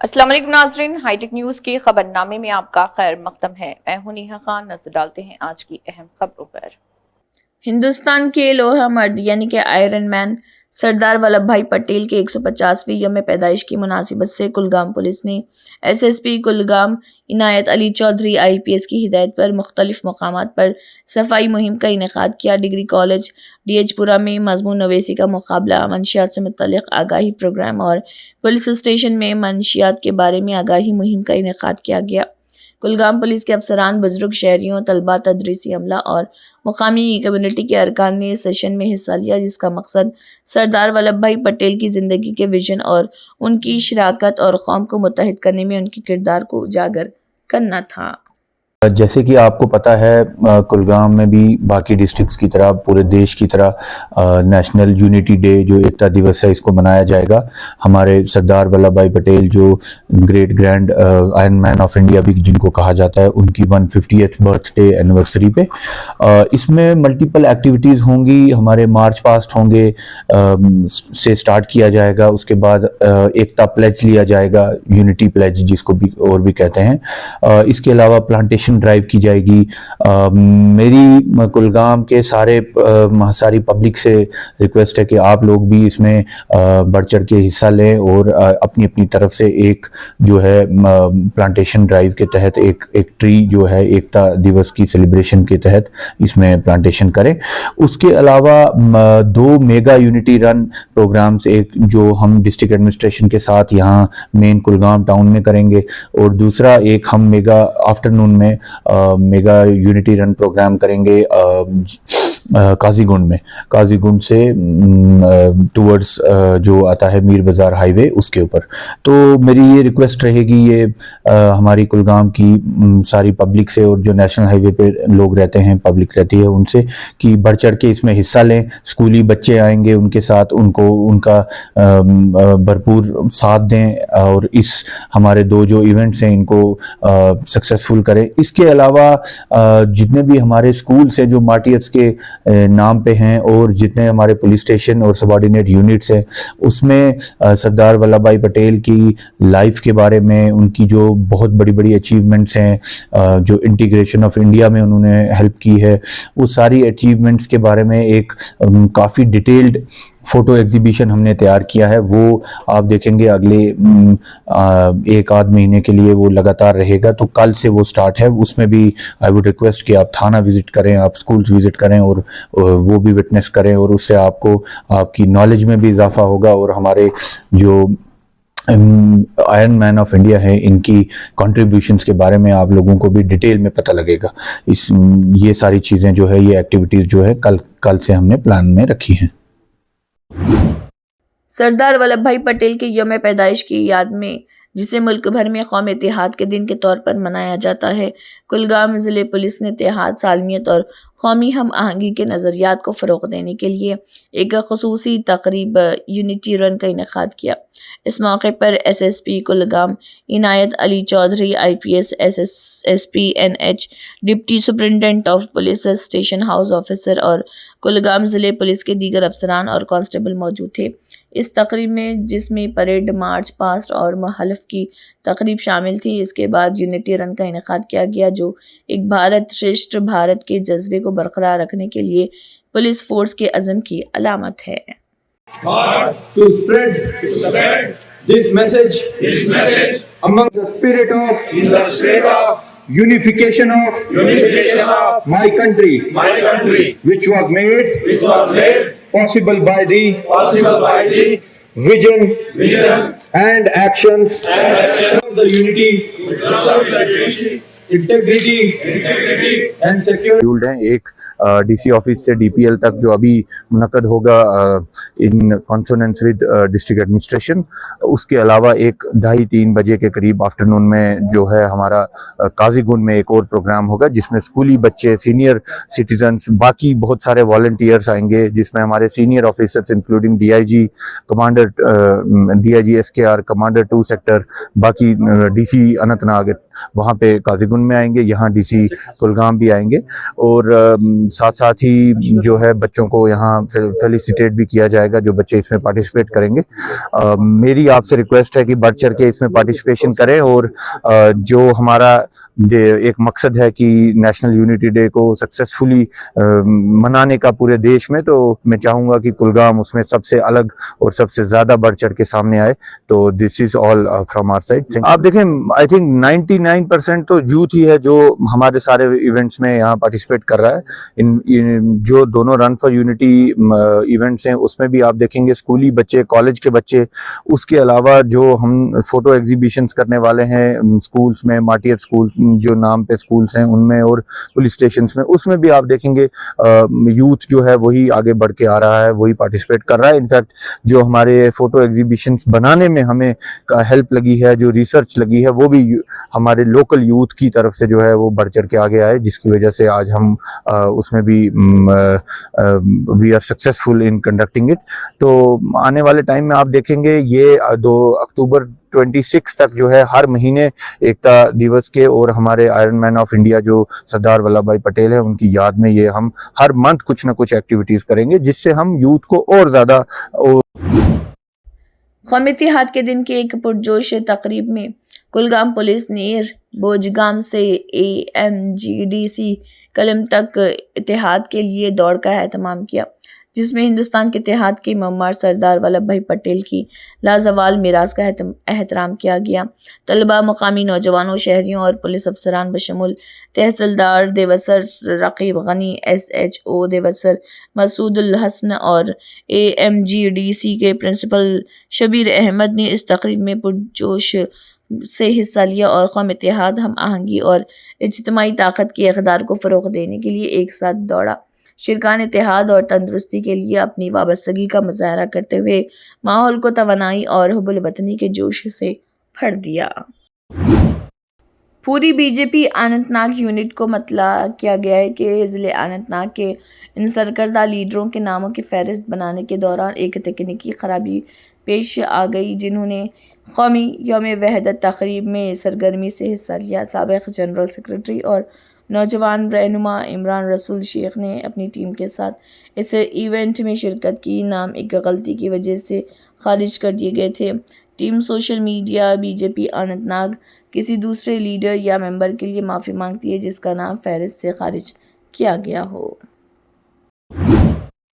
अस्सलाम वालेकुम नाज़रीन, हाईटेक न्यूज़ के खबरनामे में आपका खैर मकदम है। मैं हूं नेहा खान। नजर डालते हैं आज की अहम खबरों पर। हिंदुस्तान के लोहा मर्द यानी कि आयरन मैन सरदार वल्लभ भाई पटेल के 150वीं यौम पैदाइश की मुनासिबत से कुलगाम पुलिस ने एसएसपी कुलगाम इनायत अली चौधरी आईपीएस की हिदायत पर मुख्तलिफ मकामात पर सफाई मुहिम का इनेकाद किया। डिग्री कॉलेज डीएचपुरा में मजमून नवेसी का मुकाबला, मंशियात से मुतल्लिक आगाही प्रोग्राम और पुलिस स्टेशन में मंशियात के बारे में आगाही मुहिम का इनेकाद किया गया। कुलगाम पुलिस के अफसरान, बुजुर्ग शहरियों, तलबा, तदरीसी अमला और मुकामी कम्युनिटी के अरकान ने इस सेशन में हिस्सा लिया, जिसका मकसद सरदार वल्लभ भाई पटेल की ज़िंदगी के विजन और उनकी शराकत और कौम को मुत्तहिद करने में उनके किरदार को उजागर करना था। जैसे कि आपको पता है, कुलगाम में भी बाकी डिस्ट्रिक्ट्स की तरह, पूरे देश की तरह नेशनल यूनिटी डे जो एकता दिवस है, इसको मनाया जाएगा। हमारे सरदार वल्लभ भाई पटेल जो great grand iron man of India भी जिनको कहा जाता है, उनकी 150th बर्थडे एनिवर्सरी पे इसमें मल्टीपल एक्टिविटीज़ होंगी। हमारे मार्च पास्ट होंगे, से स्टार्ट किया जाएगा। उसके बाद एकता प्लेज लिया जाएगा, यूनिटी प्लेज जिसको भी और भी कहते हैं। इसके अलावा प्लांटेशन ड्राइव की जाएगी। मेरी कुलगाम के सारी पब्लिक से रिक्वेस्ट है कि आप लोग भी इसमें बढ़ चढ़ के हिस्सा लें और अपनी अपनी तरफ से एक जो है प्लांटेशन ड्राइव के तहत एक ट्री जो है एकता दिवस की सेलिब्रेशन के तहत इसमें प्लांटेशन करें। उसके अलावा 2 मेगा यूनिटी रन प्रोग्राम्स, एक जो हम डिस्ट्रिक्ट एडमिनिस्ट्रेशन के साथ यहाँ मेन कुलगाम टाउन में करेंगे और दूसरा एक हम मेगा आफ्टरनून में मेगा यूनिटी रन प्रोग्राम करेंगे काजीगुंड से टुवर्ड्स जो आता है मीर बाजार हाईवे, उसके ऊपर। तो मेरी ये रिक्वेस्ट रहेगी, ये हमारी कुलगाम की सारी पब्लिक से और जो नेशनल हाईवे पे लोग रहते हैं, पब्लिक रहती है, उनसे कि बढ़ चढ़ के इसमें हिस्सा लें। स्कूली बच्चे आएंगे, उनके साथ उनका भरपूर साथ दें और इस हमारे 2 जो इवेंट्स हैं इनको सक्सेसफुल करें। इसके अलावा जितने भी हमारे स्कूल्स हैं जो मार्टियर्स के नाम पे हैं और जितने हमारे पुलिस स्टेशन और सबऑर्डिनेट यूनिट्स हैं, उसमें सरदार वल्लभ भाई पटेल की लाइफ के बारे में, उनकी जो बहुत बड़ी बड़ी अचीवमेंट्स हैं, जो इंटीग्रेशन ऑफ इंडिया में उन्होंने हेल्प की है, वो सारी अचीवमेंट्स के बारे में एक काफ़ी डिटेल्ड फोटो एग्जीबिशन हमने तैयार किया है। वो आप देखेंगे अगले 1 आध महीने के लिए वो लगातार रहेगा। तो कल से वो स्टार्ट है। उसमें भी आई वुड रिक्वेस्ट कि आप थाना विजिट करें, आप स्कूल्स विजिट करें और वो भी विटनेस करें, और उससे आपको आपकी नॉलेज में भी इजाफा होगा और हमारे जो आयरन मैन ऑफ इंडिया है इनकी कंट्रीब्यूशंस के बारे में आप लोगों को भी डिटेल में पता लगेगा। ये सारी चीज़ें जो है, ये एक्टिविटीज़ जो है कल से हमने प्लान में रखी हैं। सरदार वल्लभ भाई पटेल के यौम पैदाइश की याद में, जिसे मुल्क भर में कौमी इत्तेहाद के दिन के तौर पर मनाया जाता है, कुलगाम ज़िले पुलिस ने इत्तेहाद, सालमियत और कौमी हम आहंगी के नज़रियात को फ़रोग़ देने के लिए एक ख़ुसूसी तक़रीब यूनिटी रन का इनेकाद किया। इस मौके पर SSP Kulgam Inayat Ali Chaudhary IPS, SSP NH, deputy superintendent of police, station house officer और कुलगाम ज़िले पुलिस के दीगर अफसरान और कांस्टेबल मौजूद थे। इस तकरीब में, जिसमें परेड, मार्च पास्ट और महल्फ की तकरीब शामिल थी, इसके बाद यूनिटी रन का इनेकाद किया गया, जो एक भारत श्रेष्ठ भारत के जज्बे को बरकरार रखने के लिए पुलिस फोर्स के अज़म की अलामत है। To spread this message among the spirit of unification of my country, which was made possible by the vision and actions of the unity, integrity and security हैं। एक डीसी ऑफिस से DPL तक जो अभी मुनक्कद होगा इन कॉन्सोनेंस विद डिस्ट्रिक्ट एडमिनिस्ट्रेशन। उसके अलावा 2:30-3 बजे के करीब आफ्टरनून में जो है हमारा काजीगुंड में एक और प्रोग्राम होगा, जिसमें स्कूली बच्चे, सीनियर सिटीजन्स, बाकी बहुत सारे वॉलंटियर्स आएंगे, जिसमें हमारे senior officers including DIG, commander DIG SKR, commander 2 sector, बाकी डीसी अनंतनाग वहाँ पे काजीगुंड ان میں آئیں گے, یہاں DC کلگام بھی آئیں گے, اور ساتھ ساتھ ہی جو ہے بچوں کو یہاں فیلیسیٹیٹ بھی کیا جائے گا جو بچے اس میں پارٹیسپیٹ کریں گے. میری آپ سے ریکویسٹ ہے کہ بڑھ چڑھ کے اس میں پارٹیسپیشن کریں, اور جو ہمارا ایک مقصد ہے کہ نیشنل یونٹی ڈے کو سکسیسفلی منانے کا پورے دیش میں, تو میں چاہوں گا کہ کلگام اس میں سب سے الگ اور سب سے زیادہ بڑھ چڑھ کے سامنے آئے. تو دس از آل فرام آور سائڈ. آپ دیکھیں, آئی تھنک 99% تو یوتھ ہی ہے جو ہمارے سارے ایونٹس میں یہاں پارٹیسپیٹ کر رہا ہے. جو دونوں رن فار یونٹی ایونٹس ہیں اس میں بھی آپ دیکھیں گے اسکولی بچے, کالج کے بچے, اس کے علاوہ جو ہم فوٹو ایگزیبیشنز کرنے والے ہیں اسکولس میں, مارٹیر اسکول جو نام پہ اسکولس ہیں ان میں, اور پولیس اسٹیشنز میں, اس میں بھی آپ دیکھیں گے یوتھ جو ہے وہی آگے بڑھ کے آ رہا ہے, وہی پارٹیسپیٹ کر رہا ہے. انفیکٹ جو ہمارے فوٹو ایگزیبیشنز بنانے میں ہمیں ہیلپ لگی ہے, جو ریسرچ لگی ہے, وہ بھی ہمارے لوکل یوتھ کی طرف سے جو ہے وہ بڑھ چڑھ کے آگے آئے, جس کی وجہ سے آج ہم اس میں بھی we are successful in conducting it. تو آنے والے ٹائم میں آپ دیکھیں گے یہ 2 اکتوبر 26 تک جو ہے ہر مہینے ایکتا دیوس کے اور ہمارے آئرن مین آف انڈیا جو سردار ولبھ بھائی پٹیل ہیں ان کی یاد میں یہ ہم ہر منتھ کچھ نہ کچھ ایکٹیویٹیز کریں گے, جس سے ہم یوتھ کو اور زیادہ. قومی اتحاد کے دن کی ایک پرجوش تقریب میں کلگام پولیس نے بوجگام سے AMGDC کلم تک اتحاد کے لیے دوڑ کا اہتمام کیا, جس میں ہندوستان کے اتحاد کے معمار سردار ولبھ بھائی پٹیل کی لازوال میراث کا احترام کیا گیا. طلباء, مقامی نوجوانوں, شہریوں اور پولیس افسران بشمول تحصیلدار دیوسر رقیب غنی, SHO دیوسر مسعود الحسن اور AMGDC کے پرنسپل شبیر احمد نے اس تقریب میں پرجوش سے حصہ لیا اور قوم اتحاد, ہم آہنگی اور اجتماعی طاقت کی اقدار کو فروغ دینے کے لیے ایک ساتھ دوڑا. شرکان اتحاد اور تندرستی کے لیے اپنی وابستگی کا مظاہرہ کرتے ہوئے ماحول کو توانائی اور حب الوطنی کے جوش سے بھر دیا. پوری BJP اننت ناگ یونٹ کو مطلع کیا گیا ہے کہ ضلع اننت ناگ کے ان سرکردہ لیڈروں کے ناموں کی فہرست بنانے کے دوران ایک تکنیکی خرابی پیش آ گئی, جنہوں نے قومی یوم وحدت تقریب میں سرگرمی سے حصہ لیا. سابق جنرل سیکرٹری اور نوجوان رہنما عمران رسول شیخ نے اپنی ٹیم کے ساتھ اس ایونٹ میں شرکت کی. نام ایک غلطی کی وجہ سے خارج کر دیے گئے تھے. Team social media BJP Anantnag کسی دوسرے لیڈر یا ممبر کے لیے معافی مانگتی ہے جس کا نام فہرست سے خارج کیا گیا ہو.